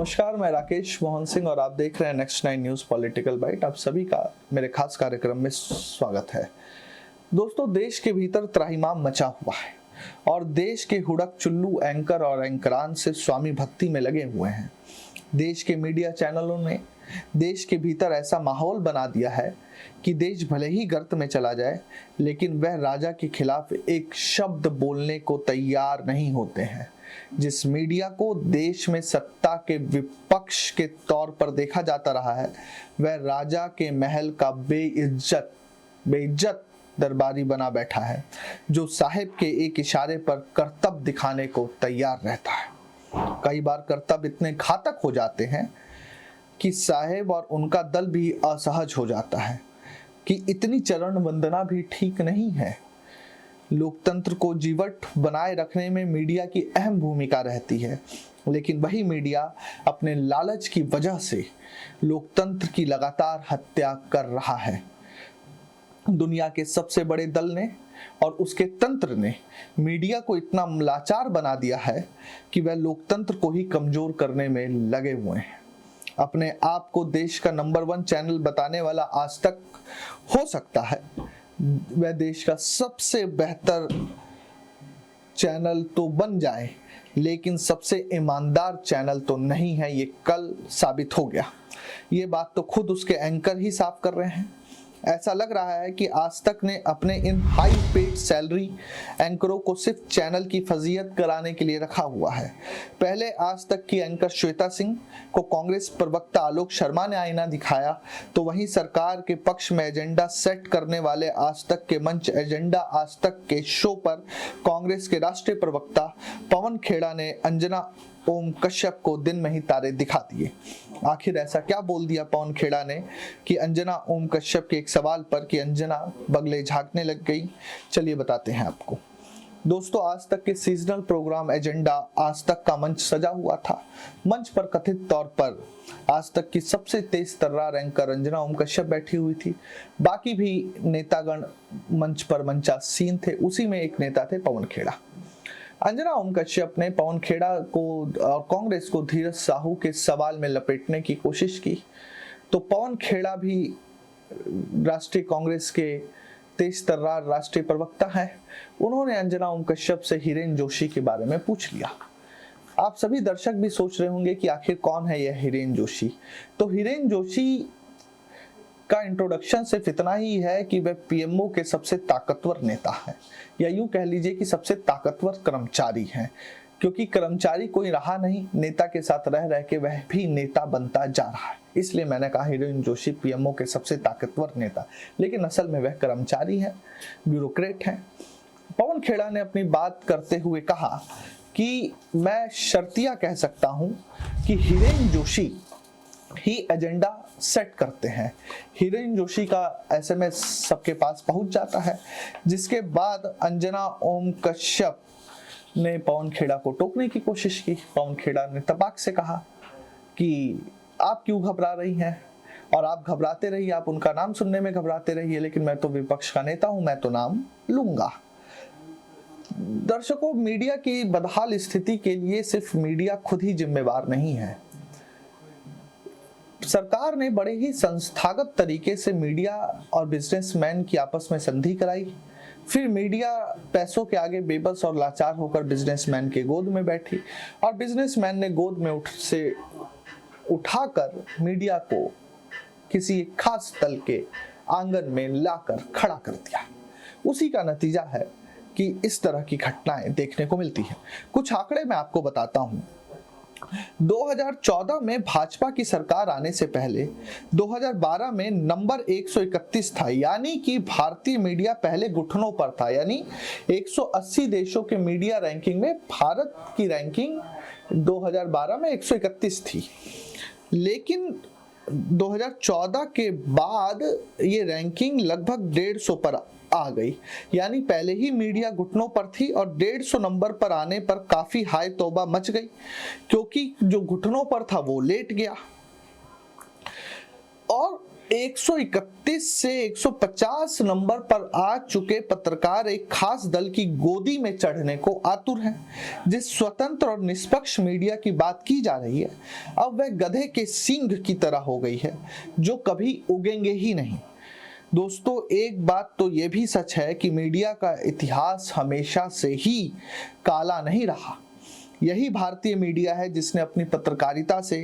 नमस्कार, मैं राकेश मोहन सिंह और आप देख रहे हैं नेक्स्ट 9 न्यूज़ पॉलिटिकल बाइट। आप सभी का मेरे खास कार्यक्रम में स्वागत है। दोस्तों, देश के भीतर त्राहिमाम मचा हुआ है और देश के हुड़क चुल्लू एंकर और एंकरान से स्वामी भक्ति में लगे हुए हैं। देश के मीडिया चैनलों ने देश के भीतर ऐसा माहौल बना दिया है कि देश भले ही गर्त में चला जाए, लेकिन वह राजा के खिलाफ एक शब्द बोलने को तैयार नहीं होते हैं। जिस मीडिया को देश में सत्ता के विपक्ष के तौर पर देखा जाता रहा है, वह राजा के महल का बेइज्जत दरबारी बना बैठा है, जो साहिब के एक इशारे पर करतब दिखाने को तैयार रहता है। कई बार करतब इतने घातक हो जाते हैं कि साहिब और उनका दल भी असहज हो जाता है कि इतनी चरण वंदना भी ठीक नहीं है। लोकतंत्र को जीवट बनाए रखने में मीडिया की अहम भूमिका रहती है, लेकिन वही मीडिया अपने लालच की वजह से लोकतंत्र की लगातार हत्या कर रहा है। दुनिया के सबसे बड़े दल ने और उसके तंत्र ने मीडिया को इतना लाचार बना दिया है कि वह लोकतंत्र को ही कमजोर करने में लगे हुए हैं। अपने आप को देश का नंबर 1 चैनल बताने वाला आज तक हो सकता है वह देश का सबसे बेहतर चैनल तो बन जाए, लेकिन सबसे ईमानदार चैनल तो नहीं है। ये कल साबित हो गया। ये बात तो खुद उसके एंकर ही साफ कर रहे हैं। ऐसा लग रहा है कि आज तक ने अपने इन हाई पेड सैलरी एंकरों को सिर्फ चैनल की फजीयत कराने के लिए रखा हुआ है। पहले आज तक की एंकर श्वेता सिंह को कांग्रेस प्रवक्ता आलोक शर्मा ने आईना दिखाया, तो वहीं सरकार के पक्ष में एजेंडा सेट करने वाले आज तक के मंच एजेंडा आज तक के शो पर कांग्रेस के राष्ट्रीय प्रवक्ता पवन खेड़ा ने अंजना ओम कश्यप को दिन में ही तारे दिखा दिए। आखिर ऐसा क्या बोल दिया पवन खेड़ा ने कि अंजना ओम कश्यप के एक सवाल पर कि अंजना बगले झांकने लग गई? चलिए बताते हैं आपको। दोस्तों, आज तक के सीजनल प्रोग्राम एजेंडा आज तक का मंच सजा हुआ था। मंच पर कथित तौर पर आज तक की सबसे तेज तर्रार एंकर अंजना ओम कश्यप बैठी हुई थी। बाकी भी नेतागण मंच पर मंचासीन थे। उसी में एक नेता थे पवन खेड़ा। अंजना ओम कश्यप ने पवन खेड़ा को और कांग्रेस को धीरज साहू के सवाल में लपेटने की कोशिश की, तो पवन खेड़ा भी राष्ट्रीय कांग्रेस के तेज तर्रार राष्ट्रीय प्रवक्ता हैं। उन्होंने अंजना ओम कश्यप से हिरेन जोशी के बारे में पूछ लिया। आप सभी दर्शक भी सोच रहे होंगे कि आखिर कौन है यह हिरेन जोशी। तो हिरेन जोशी का इंट्रोडक्शन सिर्फ इतना ही है कि वह पीएमओ के सबसे ताकतवर नेता है, या यूं कह लीजिए कि सबसे ताकतवर कर्मचारी हैं, क्योंकि कर्मचारी कोई रहा नहीं, नेता के साथ रह रह के वह भी नेता बनता जा रहा है। इसलिए मैंने कहा हिरेन जोशी पीएमओ के सबसे ताकतवर नेता, लेकिन असल में वह कर्मचारी हैं, ब्यूरोक्रेट हैं। पवन खेड़ा ने अपनी बात करते हुए कहा कि मैं शर्तिया कह सकता हूं कि हिरेन जोशी ही एजेंडा सेट करते हैं। हिरेन जोशी का एसएमएस सबके पास पहुंच जाता है, जिसके बाद अंजना ओम कश्यप ने पवन खेड़ा को टोकने की कोशिश की। पवन खेड़ा ने तपाक से कहा कि आप क्यों घबरा रही हैं, और आप घबराते रहिए, आप उनका नाम सुनने में घबराते रहिए, लेकिन मैं तो विपक्ष का नेता हूं, मैं तो नाम लूंगा। दर्शकों, मीडिया की बदहाल स्थिति के लिए सिर्फ मीडिया खुद ही जिम्मेवार नहीं है। सरकार ने बड़े ही संस्थागत तरीके से मीडिया और बिजनेसमैन की आपस में संधि कराई। फिर मीडिया पैसों के आगे बेबस और लाचार होकर बिजनेसमैन के गोद में बैठी, और बिजनेसमैन ने गोद में उठाकर मीडिया को किसी खास तल के आंगन में लाकर खड़ा कर दिया। उसी का नतीजा है कि इस तरह की घटनाएं देखने को मिलती हैं। कुछ आंकड़े मैं आपको बताता हूं। 2014 में भाजपा की सरकार आने से पहले 2012 में नंबर 131 था, यानी कि भारतीय मीडिया पहले घुटनों पर था। यानी 180 देशों के मीडिया रैंकिंग में भारत की रैंकिंग 2012 में 131 थी, लेकिन 2014 के बाद ये रैंकिंग लगभग 150 पर आ गई। यानी पहले ही मीडिया घुटनों पर थी और 150 नंबर पर आने पर काफी हाय तौबा मच गई, क्योंकि जो घुटनों पर था वो लेट गया। और 131 से 150 नंबर पर आ चुके पत्रकार एक खास दल की गोदी में चढ़ने को आतुर हैं। जिस स्वतंत्र और निष्पक्ष मीडिया की बात की जा रही है, अब वह गधे के सींग की तरह हो गई है जो कभी उगेंगे ही नहीं। दोस्तों, एक बात तो यह भी सच है कि मीडिया का इतिहास हमेशा से ही काला नहीं रहा। यही भारतीय मीडिया है जिसने अपनी पत्रकारिता से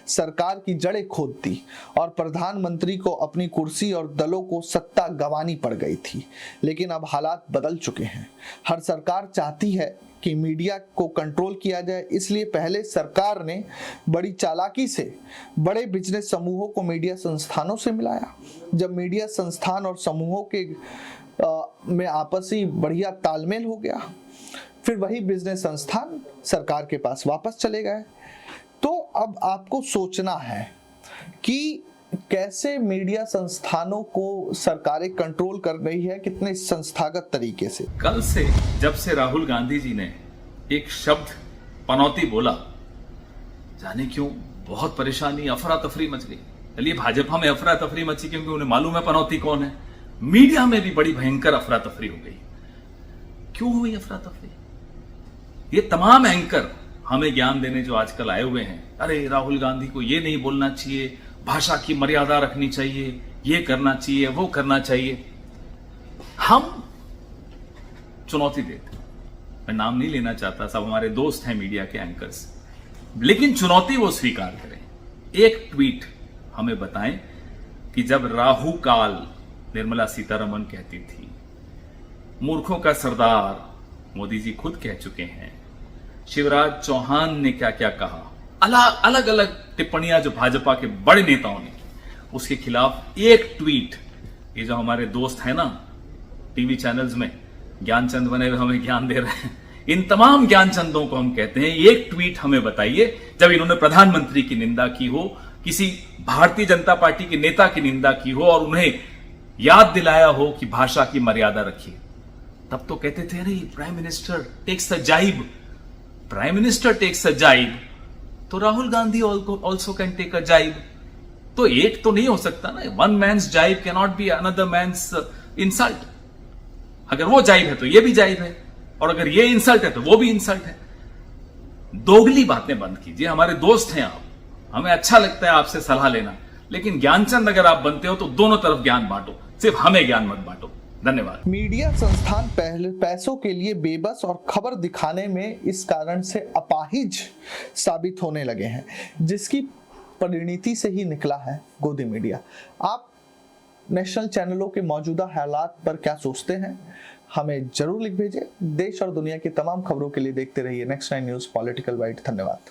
सरकार की जड़ें खोद दी और प्रधानमंत्री को अपनी कुर्सी और दलों को सत्ता गंवानी पड़ गई थी। लेकिन अब हालात बदल चुके हैं। हर सरकार चाहती है कि मीडिया को कंट्रोल किया जाए, इसलिए पहले सरकार ने बड़ी चालाकी से बड़े बिजनेस समूहों को मीडिया संस्थानों से मिलाया। जब मीडिया संस्थान और समूहों के में आपसी बढ़िया तालमेल हो गया, फिर वही बिजनेस संस्थान सरकार के पास वापस चले गए। तो अब आपको सोचना है कि कैसे मीडिया संस्थानों को सरकारें कंट्रोल कर रही है, कितने संस्थागत तरीके से। कल से जब से राहुल गांधी जी ने एक शब्द पनौती बोला, जाने क्यों बहुत परेशानी, अफरा तफरी मच गई। चलिए, भाजपा में अफरा तफरी मची क्योंकि उन्हें मालूम है पनौती कौन है। मीडिया में भी बड़ी भयंकर अफरा तफरी हो गई। क्यों हुई अफरा तफरी? ये तमाम एंकर हमें ज्ञान देने जो आजकल आए हुए हैं, अरे राहुल गांधी को ये नहीं बोलना चाहिए, भाषा की मर्यादा रखनी चाहिए, ये करना चाहिए, वो करना चाहिए। हम चुनौती देते, मैं नाम नहीं लेना चाहता, सब हमारे दोस्त हैं मीडिया के एंकर्स, लेकिन चुनौती वो स्वीकार करें। एक ट्वीट हमें बताएं कि जब राहु काल निर्मला सीतारमण कहती थी, मूर्खों का सरदार मोदी जी खुद कह चुके हैं, शिवराज चौहान ने क्या क्या कहा, अलग अलग टिप्पणियां जो भाजपा के बड़े नेताओं ने की, उसके खिलाफ एक ट्वीट, ये जो हमारे दोस्त हैं ना टीवी चैनल्स में ज्ञानचंद बने हुए हमें ज्ञान दे रहे हैं, इन तमाम ज्ञानचंदों को हम कहते हैं, एक ट्वीट हमें बताइए जब इन्होंने प्रधानमंत्री की निंदा की हो, किसी भारतीय जनता पार्टी के नेता की निंदा की हो और उन्हें याद दिलाया हो कि भाषा की मर्यादा रखिए। तब तो कहते थे, अरे प्राइम मिनिस्टर टेक्स अ जाइब, prime minister takes a jibe, तो Rahul Gandhi also can take a jibe. तो एक तो नहीं हो सकता ना, one man's jibe can not be another man's insult. अगर वो जाइब है तो ये भी जाइब है, और अगर ये इंसल्ट है तो वो भी इंसल्ट है। दोगली बातें बंद कीजिए। हमारे दोस्त हैं आप, हमें अच्छा लगता है आपसे सलाह लेना, लेकिन ज्ञानचंद अगर आप बनते हो तो दोनों तरफ ज्ञान बांटो, सिर्फ हमें ज्ञान मत बांटो। धन्यवाद। मीडिया संस्थान पहले पैसों के लिए बेबस और खबर दिखाने में इस कारण से अपाहिज साबित होने लगे हैं, जिसकी परिणति से ही निकला है गोदी मीडिया। आप नेशनल चैनलों के मौजूदा हालात पर क्या सोचते हैं, हमें जरूर लिख भेजें। देश और दुनिया की तमाम खबरों के लिए देखते रहिए नेक्स्ट 9 न्यूज़ पॉलिटिकल बाइट। धन्यवाद।